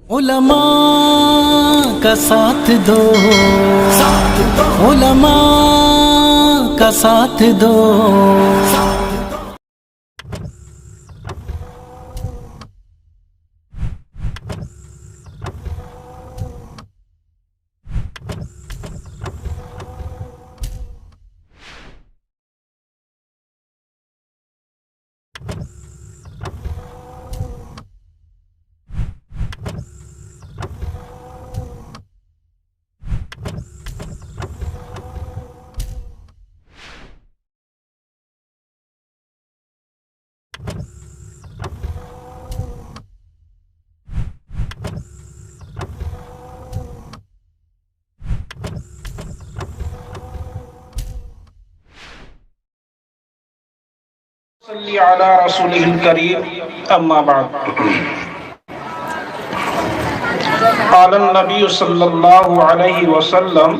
علماء کا ساتھ دو، علماء کا ساتھ دو، صلی علی رسولہ الکریم اما بعد قال النبی صلی اللہ علیہ وسلم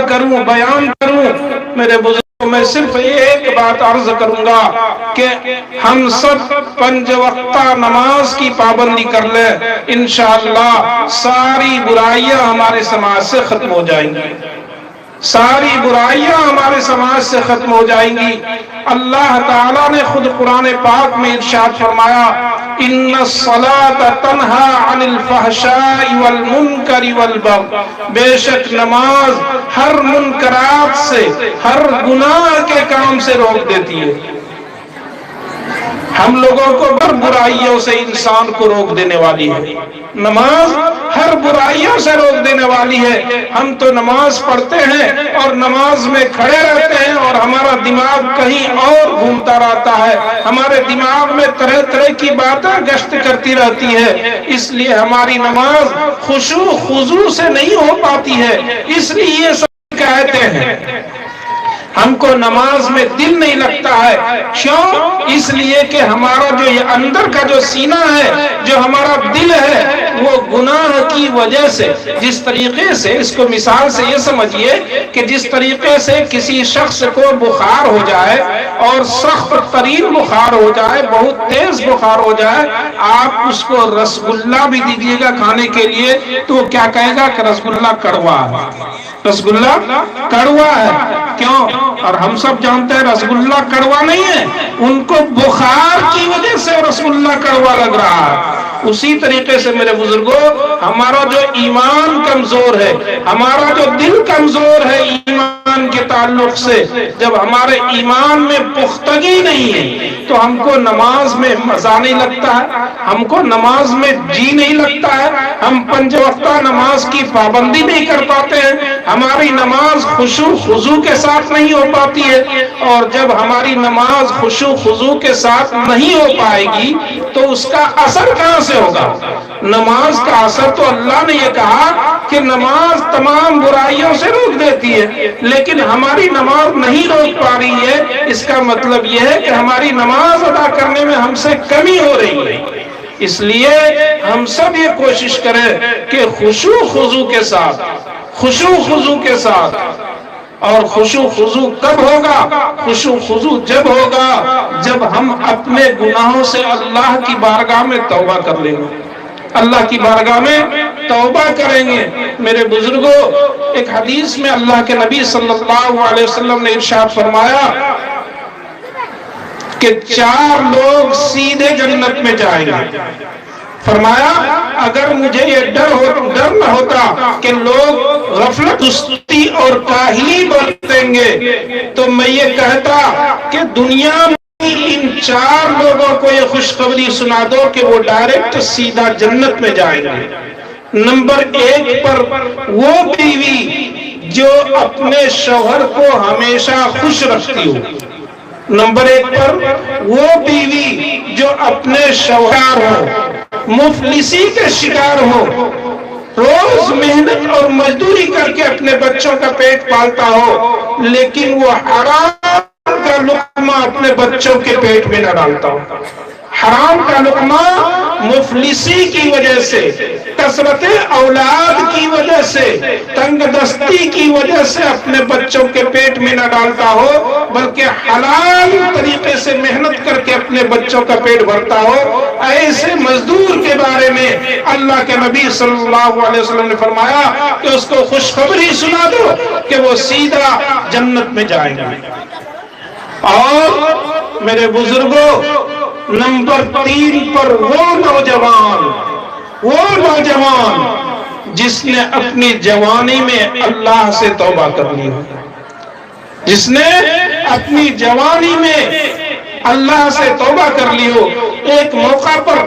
کروں بیان کروں میرے بزرگ میں صرف ایک بات عرض کروں گا کہ ہم سب 5 وقتہ نماز کی پابندی کر لیں، انشاءاللہ ساری برائیاں ہمارے سماج سے ختم ہو جائیں گی، ساری برائیاں ہمارے سماج سے ختم ہو جائیں گی۔ اللہ تعالیٰ نے خود قرآن پاک میں ارشاد فرمایا، ان الصلاۃ تنہا عن الفحشاء والمنکر والبغی، بے شک نماز ہر منکرات سے، ہر گناہ کے کام سے روک دیتی ہے۔ ہم لوگوں کو ہر برائیوں سے انسان کو روک دینے والی ہے، نماز ہر برائیوں سے روک دینے والی ہے۔ ہم تو نماز پڑھتے ہیں اور نماز میں کھڑے رہتے ہیں اور ہمارا دماغ کہیں اور گھومتا رہتا ہے، ہمارے دماغ میں طرح طرح کی باتیں گشت کرتی رہتی ہے، اس لیے ہماری نماز خشوع خضوع سے نہیں ہو پاتی ہے۔ اس لیے یہ سب کہتے ہیں ہم کو نماز میں دل نہیں لگتا ہے، کیوں؟ اس لیے کہ ہمارا جو یہ اندر کا جو سینہ ہے، جو ہمارا دل ہے، وہ گناہ کی وجہ سے، جس طریقے سے، اس کو مثال سے یہ سمجھیے کہ جس طریقے سے کسی شخص کو بخار ہو جائے اور سخت ترین بخار ہو جائے، بہت تیز بخار ہو جائے، آپ اس کو رسگلہ بھی دیجیے گا کھانے کے لیے تو وہ کیا کہے گا کہ رسگلہ کڑوا ہے، رسگلہ کڑوا ہے۔ کیوں؟ اور ہم سب جانتے ہیں رسگلہ کڑوا نہیں ہے، ان کو بخار کی وجہ سے رسگلہ کڑوا لگ رہا ہے۔ اسی طریقے سے میرے بزرگوں، ہمارا جو ایمان کمزور ہے، ہمارا جو دل کمزور ہے ایمان کے تعلق سے، جب ہمارے ایمان میں پختگی نہیں ہے تو ہم کو نماز میں مزہ نہیں لگتا ہے، ہم کو نماز میں جی نہیں لگتا ہے، ہم 5 وقتہ نماز کی پابندی نہیں کر پاتے ہیں، ہماری نماز خشوع خضوع کے ساتھ نہیں ہو پاتی ہے۔ اور جب ہماری نماز خشوع خضوع کے ساتھ نہیں ہو پائے گی تو اس کا اثر کہاں سے ہوگا؟ نماز کا اثر تو اللہ نے یہ کہا کہ نماز تمام برائیوں سے روک دیتی ہے، لیکن ہماری نماز نہیں روک پا رہی ہے، اس کا مطلب یہ ہے کہ ہماری نماز ادا کرنے میں ہم سے کمی ہو رہی ہے۔ اس لیے ہم سب یہ کوشش کریں کہ خشوع خضوع کے ساتھ، خشوع خضوع کے ساتھ، اور خشوع خضوع کب ہوگا؟ خشوع خضوع جب ہوگا جب ہم اپنے گناہوں سے اللہ کی بارگاہ میں توبہ کر لیں گے، اللہ کی بارگاہ میں توبہ کریں گے۔ میرے بزرگوں، ایک حدیث میں اللہ کے نبی صلی اللہ علیہ وسلم نے ارشاد فرمایا کہ 4 لوگ سیدھے جنت میں جائیں گے۔ فرمایا اگر مجھے یہ ڈر نہ ہوتا کہ لوگ غفلت، سستی اور کاہلی برتیں گے تو میں یہ کہتا کہ دنیا میں ان 4 لوگوں کو یہ خوشخبری سنا دو کہ وہ ڈائریکٹ سیدھا جنت میں جائیں گے۔ نمبر 1 پر وہ بیوی جو اپنے شوہر کو ہمیشہ خوش رکھتی ہو، نمبر 1 پر وہ بیوی جو اپنے شوہر ہو، مفلسی کے شکار ہو، روز محنت اور مزدوری کر کے اپنے بچوں کا پیٹ پالتا ہو، لیکن وہ حرام کا لقمہ اپنے بچوں کے پیٹ میں نہ ڈالتا ہو۔ حرام کا لقمہ مفلسی کی وجہ سے، کثرت اولاد کی وجہ سے، تنگ دستی کی وجہ سے اپنے بچوں کے پیٹ میں نہ ڈالتا ہو، بلکہ حلال طریقے سے محنت کر کے اپنے بچوں کا پیٹ بھرتا ہو، ایسے مزدور کے بارے میں اللہ کے نبی صلی اللہ علیہ وسلم نے فرمایا کہ اس کو خوشخبری سنا دو کہ وہ سیدھا جنت میں جائے گا۔ اور میرے بزرگوں، نمبر 3 پر وہ نوجوان جس نے اپنی جوانی میں اللہ سے توبہ کر لی ہو، جس نے اپنی جوانی میں اللہ سے توبہ کر لی ہو۔ ایک موقع پر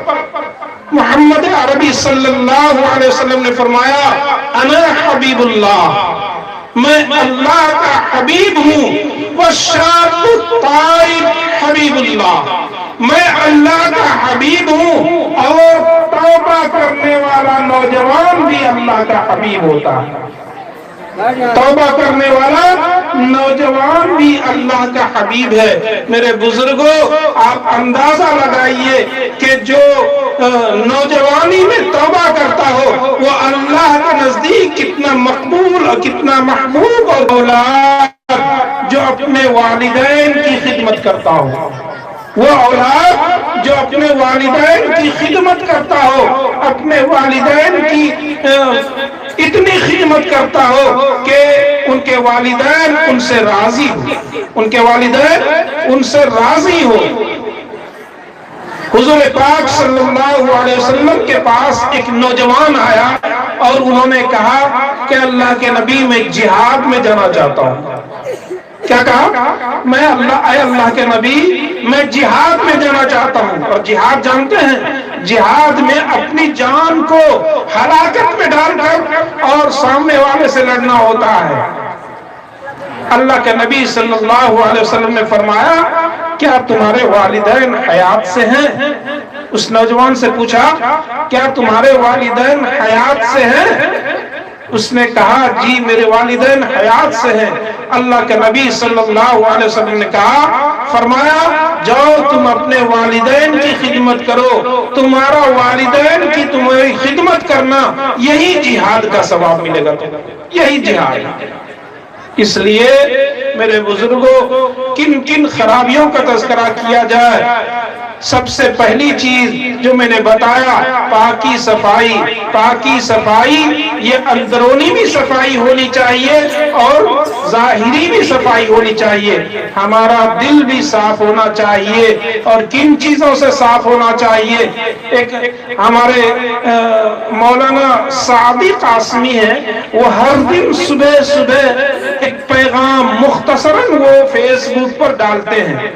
محمد عربی صلی اللہ علیہ وسلم نے فرمایا انا حبیب اللہ، میں اللہ کا حبیب ہوں، والشاب الطائب حبیب اللہ، میں اللہ کا حبیب ہوں، اور توبہ کرنے والا نوجوان بھی اللہ کا حبیب ہوتا ہے۔ توبہ کرنے والا نوجوان بھی اللہ کا حبیب ہے۔ میرے بزرگوں، آپ اندازہ لگائیے کہ جو نوجوانی میں توبہ کرتا ہو وہ اللہ کے نزدیک کتنا مقبول اور کتنا محبوب اور اولاد جو اپنے والدین کی خدمت کرتا ہو، وہ اولاد جو اپنے والدین کی خدمت کرتا ہو، اپنے والدین کی اتنی خدمت کرتا ہو کہ ان کے والدین ان سے راضی ہو، ان کے والدین ان سے راضی ہو۔ حضور پاک صلی اللہ علیہ وسلم کے پاس ایک نوجوان آیا اور انہوں نے کہا کہ اللہ کے نبی میں جہاد میں جانا چاہتا ہوں۔ کیا کہا؟ اے اللہ کے نبی میں جہاد میں جانا چاہتا ہوں۔ اور جہاد جانتے ہیں، جہاد میں اپنی جان کو ہلاکت میں ڈال کر اور سامنے والے سے لڑنا ہوتا ہے۔ اللہ کے نبی صلی اللہ علیہ وسلم نے فرمایا کیا تمہارے والدین حیات سے ہیں؟ اس نوجوان سے پوچھا کیا تمہارے والدین حیات سے ہیں؟ اس نے کہا جی میرے والدین حیات سے ہیں۔ اللہ کے نبی صلی اللہ علیہ وسلم نے کہا، فرمایا جاؤ تم اپنے والدین کی خدمت کرو، تمہارا والدین کی تمہاری خدمت کرنا یہی جہاد کا ثواب ملے گا، یہی جہاد۔ اس لیے میرے بزرگوں کن کن خرابیوں کا تذکرہ کیا جائے؟ سب سے پہلی چیز جو میں نے بتایا پاکی صفائی۔ پاکی صفائی یہ اندرونی بھی صفائی ہونی چاہیے اور ظاہری بھی صفائی ہونی چاہیے۔ ہمارا دل بھی صاف ہونا چاہیے۔ اور کن چیزوں سے صاف ہونا چاہیے؟ ایک ہمارے مولانا سعدی قاسمی ہیں، وہ ہر دن صبح صبح ایک پیغام مختصراً وہ فیس بک پر ڈالتے ہیں۔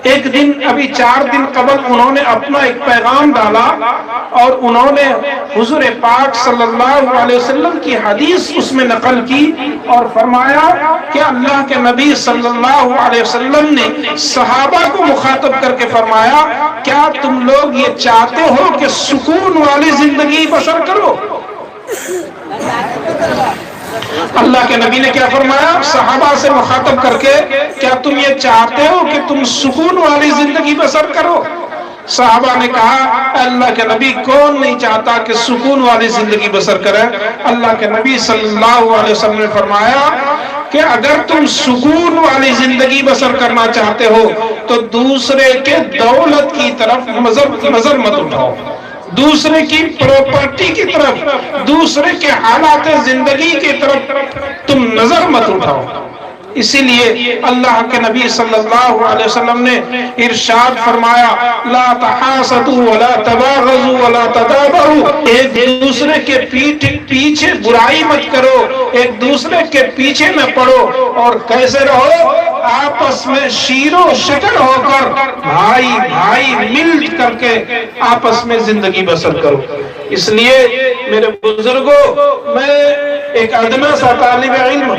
ایک دن ابھی 4 دن قبل انہوں نے اپنا ایک پیغام ڈالا اور انہوں نے حضور پاک صلی اللہ علیہ وسلم کی حدیث اس میں نقل کی اور فرمایا کہ اللہ کے نبی صلی اللہ علیہ وسلم نے صحابہ کو مخاطب کر کے فرمایا کیا تم لوگ یہ چاہتے ہو کہ سکون والی زندگی بسر کرو؟ اللہ کے نبی نے کیا فرمایا صحابہ سے مخاطب کر کے، کیا تم یہ چاہتے ہو کہ تم سکون والی زندگی بسر کرو؟ صحابہ نے کہا اللہ کے نبی کون نہیں چاہتا کہ سکون والی زندگی بسر کرے؟ اللہ کے نبی صلی اللہ علیہ وسلم نے فرمایا کہ اگر تم سکون والی زندگی بسر کرنا چاہتے ہو تو دوسرے کے دولت کی طرف نظر مت اٹھاؤ، دوسرے کی پراپرٹی کی طرف، دوسرے کے حالات زندگی کی طرف تم نظر مت اٹھاؤ۔ اسی لیے اللہ کے نبی صلی اللہ علیہ وسلم نے ارشاد فرمایا لا تحاسدوا ولا تباغضوا ولا تدابروا، ایک دوسرے کے پیچھے برائی مت کرو، ایک دوسرے کے پیچھے نہ پڑو، اور کیسے رہو؟ آپس میں شیر و شکر ہو کر بھائی بھائی مل کر کے آپس میں زندگی بسر کرو۔ اس لیے میرے بزرگوں میں ایک ادنا سا طالب علم،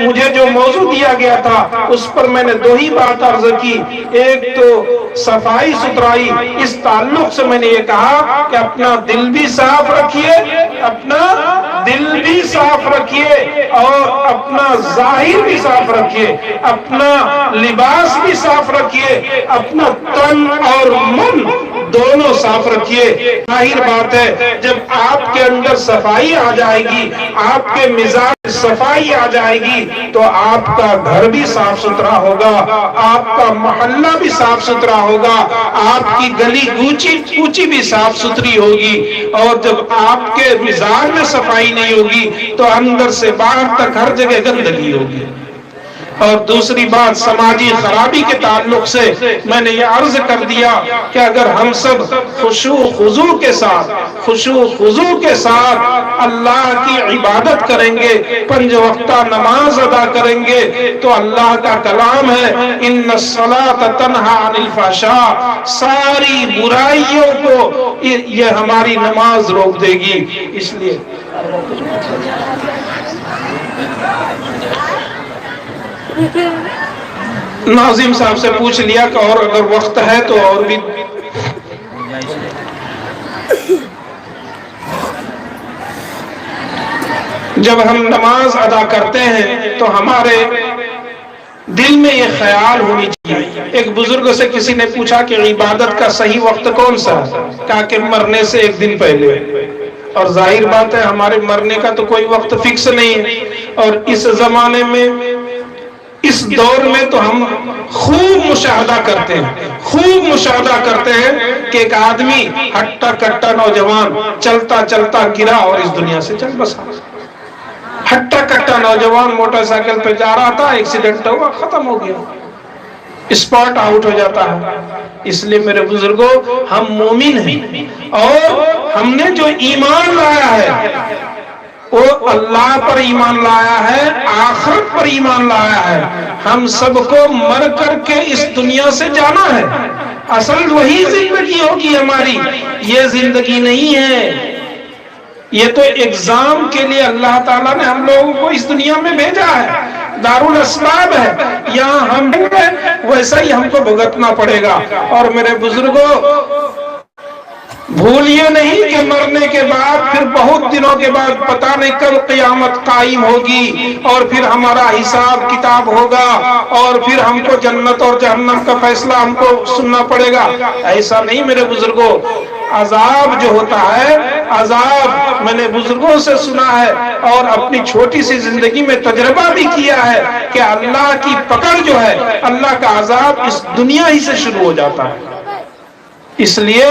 مجھے جو موضوع دیا گیا تھا اس پر میں نے 2 ہی بات عرض کی۔ ایک تو صفائی ستھرائی، اس تعلق سے میں نے یہ کہا کہ اپنا دل بھی صاف رکھیے، اپنا دل بھی صاف رکھیے اور اپنا ظاہر بھی صاف رکھیے، اپنا لباس بھی صاف رکھیے، اپنا تن اور من دونوں صاف رکھیے۔ ظاہر بات ہے جب آپ کے اندر صفائی آ جائے گی، آپ کے مزاج صفائی آ جائے گی تو آپ کا گھر بھی صاف ستھرا ہوگا، آپ کا محلہ بھی صاف ستھرا ہوگا، آپ کی گلی کوچی بھی صاف ستھری ہوگی۔ اور جب آپ کے مزاج میں صفائی نہیں ہوگی تو اندر سے باہر تک ہر جگہ گندگی ہوگی۔ اور دوسری بات سماجی خرابی کے تعلق سے میں نے یہ عرض کر دیا کہ اگر ہم سب خشوع خضوع کے ساتھ اللہ کی عبادت کریں گے، 5 وقتہ نماز ادا کریں گے تو اللہ کا کلام ہے ان الصلاۃ تنہی عن الفحشاء، ساری برائیوں کو یہ ہماری نماز روک دے گی۔ اس لیے ناظم صاحب سے پوچھ لیا کہ اور اگر وقت ہے تو اور بھی جب ہم نماز ادا کرتے ہیں تو ہمارے دل میں یہ خیال ہونی چاہیے۔ ایک بزرگ سے کسی نے پوچھا کہ عبادت کا صحیح وقت کون سا ہے؟ کہا کہ مرنے سے 1 دن پہلے۔ اور ظاہر بات ہے ہمارے مرنے کا تو کوئی وقت فکس نہیں ہے، اور اس زمانے میں اس دور میں تو ہم خوب مشاہدہ کرتے ہیں کہ ایک آدمی ہٹا کٹا نوجوان چلتا چلتا گرا اور اس دنیا سے چل بسا. ہٹا کٹا نوجوان موٹر سائیکل پہ جا رہا تھا، ایکسیڈنٹ ہوا، ختم ہو گیا، اسپاٹ آؤٹ ہو جاتا ہے. اس لیے میرے بزرگوں، ہم مومن ہیں اور ہم نے جو ایمان لایا ہے وہ اللہ پر ایمان لایا ہے، آخرت پر ایمان لایا ہے. ہم سب کو مر کر کے اس دنیا سے جانا ہے. اصل وہی زندگی ہوگی ہماری، یہ زندگی نہیں ہے. یہ تو ایگزام کے لیے اللہ تعالیٰ نے ہم لوگوں کو اس دنیا میں بھیجا ہے، دارالاسباب ہے. یہاں ہم ویسا ہی ہم کو بھگتنا پڑے گا. اور میرے بزرگوں، بھولیے نہیں کہ مرنے کے بعد پھر بہت دنوں کے بعد پتہ نہیں کب قیامت قائم ہوگی اور پھر ہمارا حساب کتاب ہوگا اور پھر ہم کو جنت اور جہنم کا فیصلہ ہم کو سننا پڑے گا. ایسا نہیں میرے بزرگوں. عذاب جو ہوتا ہے، عذاب میں نے بزرگوں سے سنا ہے اور اپنی چھوٹی سی زندگی میں تجربہ بھی کیا ہے کہ اللہ کی پکڑ جو ہے، اللہ کا عذاب اس دنیا ہی سے شروع ہو جاتا ہے. اس لیے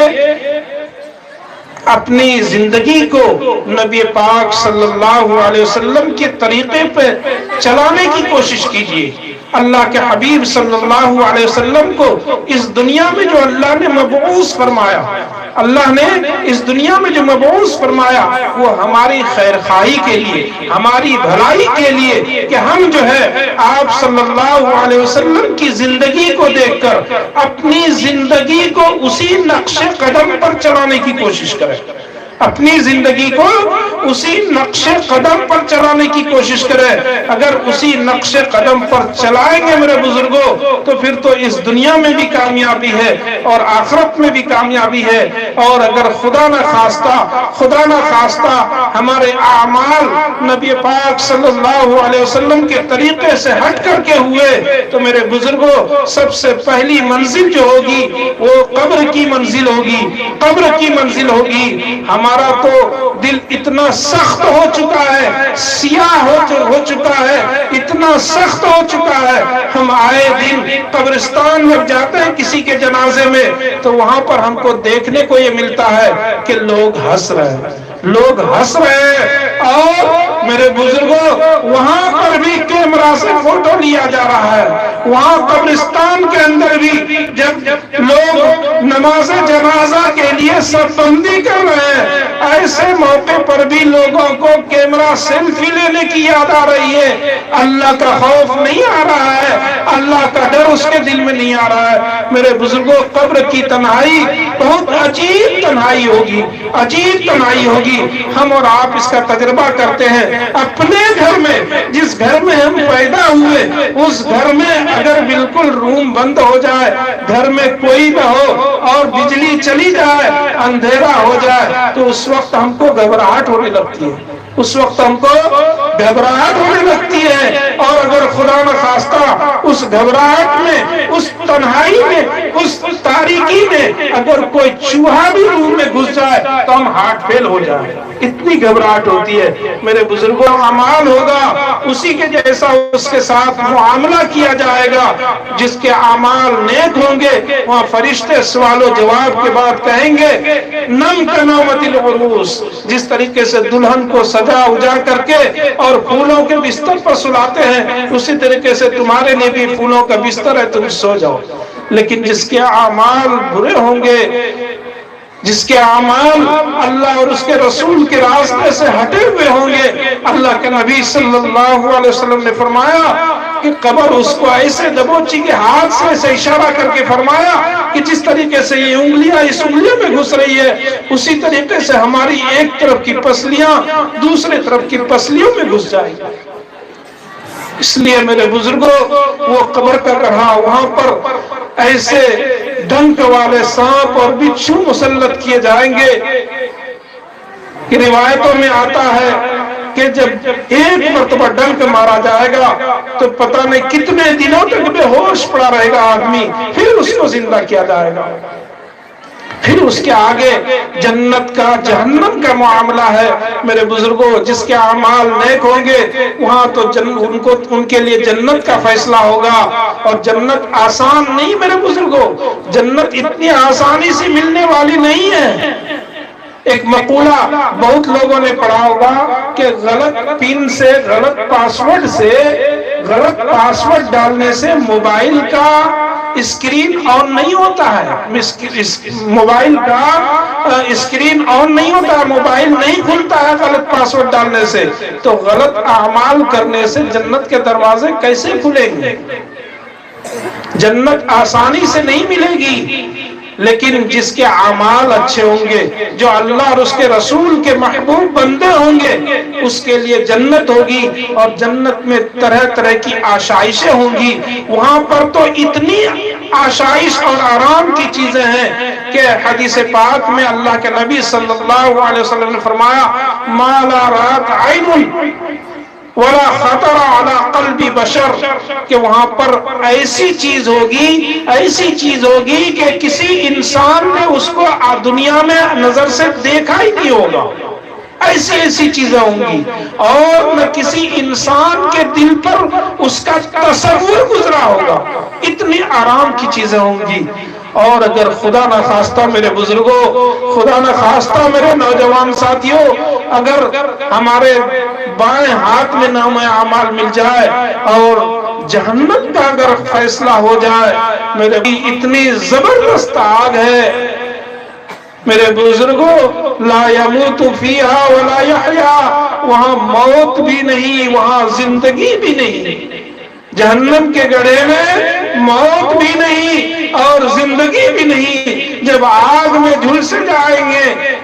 اپنی زندگی کو نبی پاک صلی اللہ علیہ وسلم کے طریقے پہ چلانے کی کوشش کیجیے. اللہ کے حبیب صلی اللہ علیہ وسلم کو اس دنیا میں جو اللہ نے مبعوث فرمایا، اللہ نے اس دنیا میں جو مبعوث فرمایا وہ ہماری خیر خواہی کے لیے، ہماری بھلائی کے لیے، کہ ہم جو ہے آپ صلی اللہ علیہ وسلم کی زندگی کو دیکھ کر اپنی زندگی کو اسی نقش قدم پر چلانے کی کوشش کریں. اپنی زندگی کو اسی نقش قدم پر چلانے کی کوشش کریں. اگر اسی نقش قدم پر چلائیں گے میرے بزرگوں تو پھر تو اس دنیا میں بھی کامیابی ہے اور آخرت میں بھی کامیابی ہے. اور اگر خدا نہ خواستہ ہمارے اعمال نبی پاک صلی اللہ علیہ وسلم کے طریقے سے ہٹ کر کے ہوئے تو میرے بزرگوں، سب سے پہلی منزل جو ہوگی وہ قبر کی منزل ہوگی. قبر کی منزل ہوگی. ہمارا تو دل اتنا سخت ہو چکا ہے، سیاہ ہو چکا ہے، اتنا سخت ہو چکا ہے. ہم آئے دن قبرستان میں جاتے ہیں کسی کے جنازے میں تو وہاں پر ہم کو دیکھنے کو یہ ملتا ہے کہ لوگ ہنس رہے ہیں. اور میرے بزرگوں، وہاں پر بھی کیمرہ سے فوٹو لیا جا رہا ہے. وہاں قبرستان کے اندر بھی جب لوگ نماز جنازہ کے لیے سب بندی کر رہے ہیں، ایسے موقع پر بھی لوگوں کو کیمرہ سیلفی لینے کی یاد آ رہی ہے. اللہ کا خوف نہیں آ رہا ہے، اللہ کا ڈر اس کے دل میں نہیں آ رہا ہے. میرے بزرگوں، قبر کی تنہائی بہت عجیب تنہائی ہوگی، عجیب تنہائی ہوگی. ہم اور آپ اس کا تجربہ کرتے ہیں اپنے گھر میں. جس گھر میں ہم پیدا ہوئے اس گھر میں اگر بالکل روم بند ہو جائے، گھر میں کوئی نہ ہو اور بجلی چلی جائے، اندھیرا ہو جائے تو اس وقت ہم کو گھبراہٹ ہونے لگتی ہے. اور اگر خدا نہ خواستہ اس گھبراہٹ میں، اس تنہائی میں، اس تاریکی میں اگر کوئی چوہا بھی روم میں گھس جائے تو ہم ہارٹ فیل ہو جائیں. اتنی گھبراہٹ ہوتی ہے. میرے بزرگوں، اعمال ہوگا اسی کے جیسا اس کے ساتھ معاملہ کیا جائے گا. جس کے اعمال نیک ہوں گے وہاں فرشتے سوال و جواب کے بعد کہیں گے نم کنومت العروس. جس طریقے سے دلہن کو سجا اجا کر کے اور پھولوں کے بستر پر سلاتے ہیں، اسی طریقے سے تمہارے لیے بھی پھولوں کا بستر ہے، تم سو جاؤ. لیکن جس کے اعمال برے ہوں گے، جس کے اعمال اللہ اور اس کے رسول کے راستے سے ہٹے ہوئے ہوں گے، اللہ کے نبی صلی اللہ علیہ وسلم نے فرمایا کہ قبر اس کو ایسے دبوچی کے ہاتھ سے ایسے اشارہ کر کے فرمایا کہ جس طریقے سے یہ انگلیاں اس انگلیوں میں گھس رہی ہے، اسی طریقے سے ہماری ایک طرف کی پسلیاں دوسرے طرف کی پسلیوں میں گھس جائیں گی. اس لیے میرے بزرگوں، وہ قبر کا رہا وہاں پر ایسے ڈنک والے سانپ اور بچھو مسلط کیے جائیں گے کہ روایتوں میں آتا ہے کہ جب ایک مرتبہ ڈنک مارا جائے گا تو پتہ نہیں کتنے دنوں تک بے ہوش پڑا رہے گا آدمی، پھر اس کو زندہ کیا جائے گا. پھر اس کے آگے جنت کا جہنم کا معاملہ ہے میرے بزرگوں. جس کے اعمال نیک ہوں گے وہاں تو ان کے لیے جنت کا فیصلہ ہوگا. اور جنت آسان نہیں میرے بزرگوں, جنت اتنی آسانی سے ملنے والی نہیں ہے. ایک مقولہ بہت لوگوں نے پڑھا ہوگا کہ غلط پن سے, غلط پاسورڈ سے, غلط پاسورڈ ڈالنے سے موبائل کا اسکرین آن نہیں ہوتا ہے. موبائل کا اسکرین آن نہیں ہوتا ہے, موبائل نہیں کھلتا ہے غلط پاسورڈ ڈالنے سے. تو غلط اعمال کرنے سے جنت کے دروازے کیسے کھلیں گے؟ جنت آسانی سے نہیں ملے گی. لیکن جس کے اعمال اچھے ہوں گے, جو اللہ اور اس کے رسول کے محبوب بندے ہوں گے, اس کے لیے جنت ہوگی. اور جنت میں طرح طرح کی آشائشیں ہوں گی. وہاں پر تو اتنی آشائش اور آرام کی چیزیں ہیں کہ حدیث پاک میں اللہ کے نبی صلی اللہ علیہ وسلم نے فرمایا ما لا رات عین ولا خطر علی قلب بشر, کہ وہاں پر ایسی چیز ہوگی کہ کسی انسان نے اس کو دنیا میں نظر سے دیکھا ہی نہیں ہوگا. ایسی چیزیں ہوں گی اور نہ کسی انسان کے دل پر اس کا تصور گزرا ہوگا. اتنی آرام کی چیزیں ہوں گی. اور اگر خدا نہ خواستہ میرے بزرگوں, خدا نہ خواستہ میرے نوجوان ساتھیوں, اگر ہمارے بائیں ہاتھ میں نام اعمال مل جائے اور جہنم کا اگر فیصلہ ہو جائے, میرے اتنی زبردست آگ ہے میرے بزرگوں, لا يموت فیہا ولا یحیا, وہاں موت بھی نہیں, وہاں زندگی بھی نہیں. جہنم کے گڑھے میں موت بھی نہیں اور زندگی بھی نہیں. جب آگ میں جھلس جائیں گے,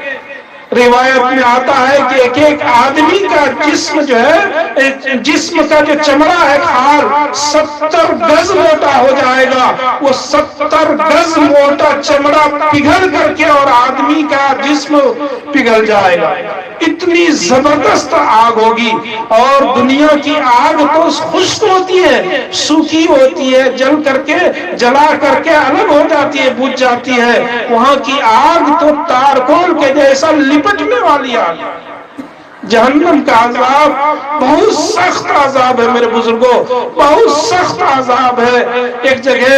روایت میں آتا ہے کہ ایک ایک آدمی کا جسم جو ہے, جسم کا جو چمڑا ہے کھال 70 گز موٹا ہو جائے گا. وہ 70 گز موٹا چمڑا پگھل کر کے اور آدمی کا جسم پگھل جائے گا. اتنی زبردست آگ ہوگی. اور دنیا کی آگ تو خشک ہوتی ہے, سوکھی ہوتی ہے, جلا کر کے الگ ہو جاتی ہے, بجھ جاتی ہے. وہاں کی آگ تو تارکول کے جیسا لپٹنے والی آگ. جہنم کا عذاب بہت سخت عذاب ہے میرے بزرگوں, بہت سخت عذاب ہے. ایک جگہ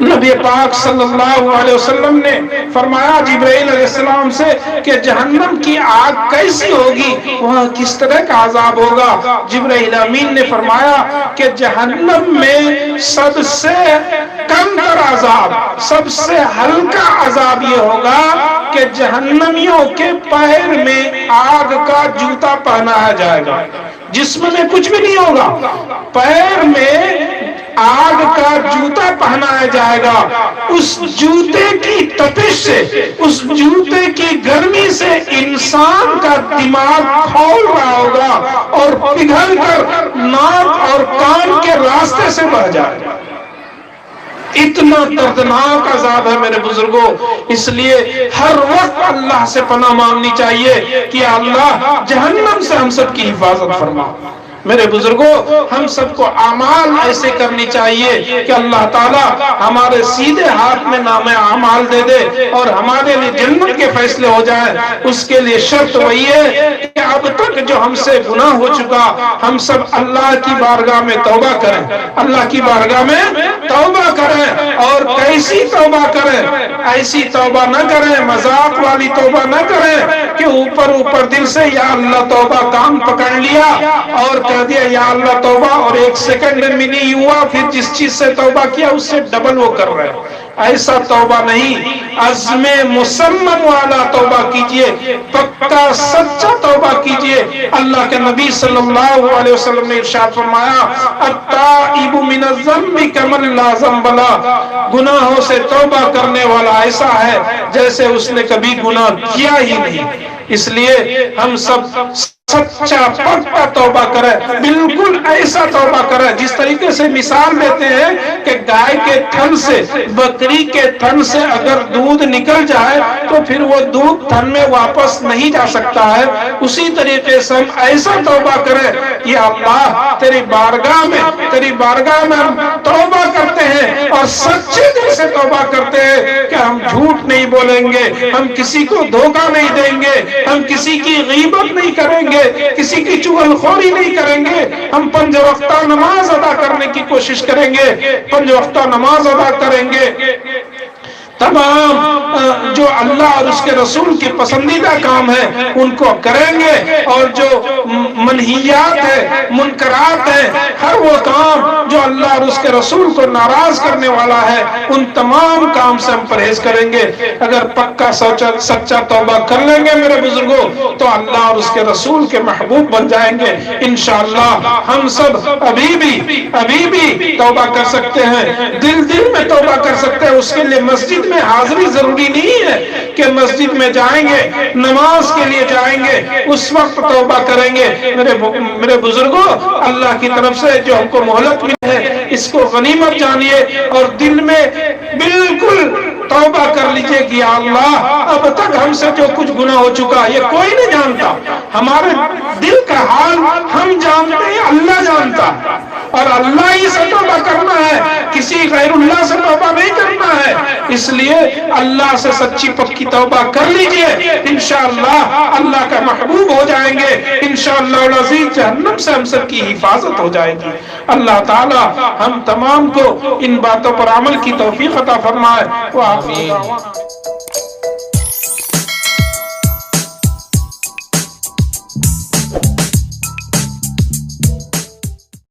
نبی پاک صلی اللہ علیہ وسلم نے فرمایا جبرائیل علیہ السلام سے کہ جہنم کی آگ کیسی ہوگی, وہاں کس طرح کا عذاب ہوگا. جبرائیل امین نے فرمایا کہ جہنم میں سب سے کم تر عذاب, سب سے ہلکا عذاب یہ ہوگا کہ جہنمیوں کے پیر میں آگ کا جوتا پہنایا جائے گا. جسم میں کچھ بھی نہیں ہوگا, پیر میں آگ کا جوتا پہنایا جائے گا. اس جوتے کی تپش سے, اس جوتے کی گرمی سے انسان کا دماغ کھول رہا ہوگا اور پگھل کر ناک اور کان کے راستے سے بہ جائے گا. اتنا دردناک عذاب ہے میرے بزرگوں. اس لیے ہر وقت اللہ سے پناہ مانگنی چاہیے کہ اللہ جہنم سے ہم سب کی حفاظت فرما. میرے بزرگوں, ہم سب کو اعمال ایسے کرنی چاہیے کہ اللہ تعالیٰ ہمارے سیدھے ہاتھ میں نام اعمال دے دے اور ہمارے لیے جنت کے فیصلے ہو جائیں. اس کے لیے شرط وہی ہے کہ اب تک جو ہم سے گناہ ہو چکا, ہم سب اللہ کی بارگاہ میں توبہ کریں, اللہ کی بارگاہ میں توبہ کریں. اور کیسی توبہ کریں؟ ایسی توبہ نہ کریں, مذاق والی توبہ نہ کریں کہ اوپر دل سے یا اللہ توبہ کام پکڑ لیا اور کہہ دیا یا اللہ توبہ, اور 1 سیکنڈ میں نہیں ہوا, پھر جس چیز سے توبہ کیا اس سے ڈبل وہ کر رہے. ایسا توبہ نہیں, عزم مصمم والا توبہ کیجئے, پکا سچا توبہ کیجئے. اللہ کے نبی صلی اللہ علیہ وسلم نے ارشاد فرمایا التائب من الذنب کمن لا ذنب لہ, گناہوں سے توبہ کرنے والا ایسا ہے جیسے اس نے کبھی گناہ کیا ہی نہیں. اس لیے ہم سب سچا پکا توبہ کرے, بالکل ایسا توبہ کرے جس طریقے سے مثال دیتے ہیں کہ گائے کے تھن سے, بکری کے تھن سے اگر دودھ نکل جائے تو پھر وہ دودھ تھن میں واپس نہیں جا سکتا ہے. اسی طریقے سے ہم ایسا توبہ کریں کہ اللہ تیری بارگاہ میں ہم توبہ کرتے ہیں اور سچے دل سے توبہ کرتے ہیں کہ ہم جھوٹ نہیں بولیں گے، ہم کسی کو دھوکہ نہیں دیں گے، ہم کسی کی غیبت نہیں کریں گے، کسی کی چغلخوری نہیں کریں گے، ہم 5 وقتہ نماز ادا کرنے کی کوشش کریں گے، 5 وقتہ نماز ادا کریں گے، تمام جو اللہ اور اس کے رسول کے پسندیدہ کام ہیں ان کو کریں گے، اور جو منہیات ہے، منکرات ہے، ہر وہ کام جو اللہ اور اس کے رسول کو ناراض کرنے والا ہے ان تمام کام سے ہم پرہیز کریں گے۔ اگر پکا سچا توبہ کر لیں گے میرے بزرگوں تو اللہ اور اس کے رسول کے محبوب بن جائیں گے انشاءاللہ۔ ہم سب ابھی بھی توبہ کر سکتے ہیں، دل میں توبہ کر سکتے ہیں۔ اس کے لیے مسجد میں حاضری ضروری نہیں ہے کہ مسجد میں جائیں گے، نماز کے لیے جائیں گے اس وقت توبہ کریں گے۔ میرے بزرگوں، اللہ کی طرف سے جو ہم کو مہلت ملی ہے اس کو غنیمت جانیے اور دل میں بالکل توبہ کر لیجئے کہ یا اللہ اب تک ہم سے جو کچھ گناہ ہو چکا یہ کوئی نہیں جانتا، ہمارے دل کا حال ہم جانتے ہیں، اللہ جانتا ہے، اور اللہ ہی سے توبہ کرنا ہے، کسی غیر اللہ سے توبہ نہیں کرنا ہے۔ اس لیے اللہ سے سچی پکی توبہ کر لیجئے، انشاءاللہ اللہ کا محبوب ہو جائیں گے، انشاءاللہ العزیز جہنم سے ہم سب کی حفاظت ہو جائے گی۔ اللہ تعالی ہم تمام کو ان باتوں پر عمل کی توفیق عطا فرمائے۔ وآخر دعوانا